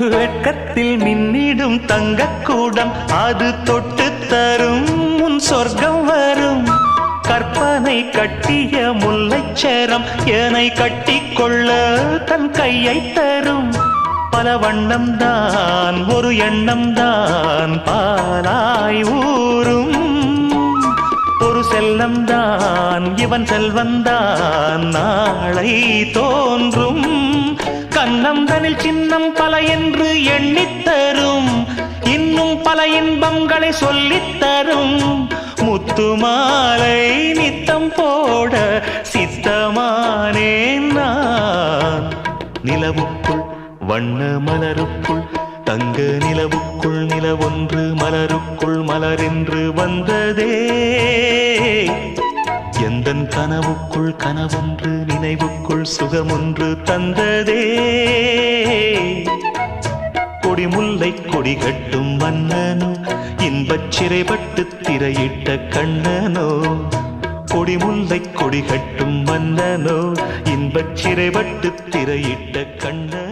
வெட்கத்தில் மின்னிடும் தங்கக்கூடம் அது தொட்டு தரும் உன் சொர்க்கம் வரும். கற்பனை கட்டிய முல்லைச்சரம் என்னை கட்டிக்கொள்ள தன் கையை தரும். பல வண்ணம் தான் ஒரு எண்ணம் தான் பாலாய் ஊரும். ஒரு செல்லம் தான் இவன் செல்வந்தான் நாளை தோன்றும். கண்ணம் தனில் சின்னம் பல என்று எண்ணித்தரும். இன்னும் பல இன்பங்களை சொல்லித்தரும். முத்து மாலை நித்தம் போட சித்தமானேன் நான். நிலவுக்குள் வண்ண மலருக்குள் தங்க நிலவுக்குள் நிலவொன்று மலருக்குள் மலரென்று வந்ததே. எந்தன் கனவுக்குள் கனவொன்று நினைவுக்குள் சுகமொன்று தந்ததே. கொடி முல்லை கொடி கட்டும் மன்னனோ இன்பச் சிறைப்பட்டு திரையிட்ட கண்ணனோ. கொடி முல்லை கொடி கட்டும் மன்னனோ இன்பச் சிறைப்பட்டு திரையிட்ட கண்ணனோ.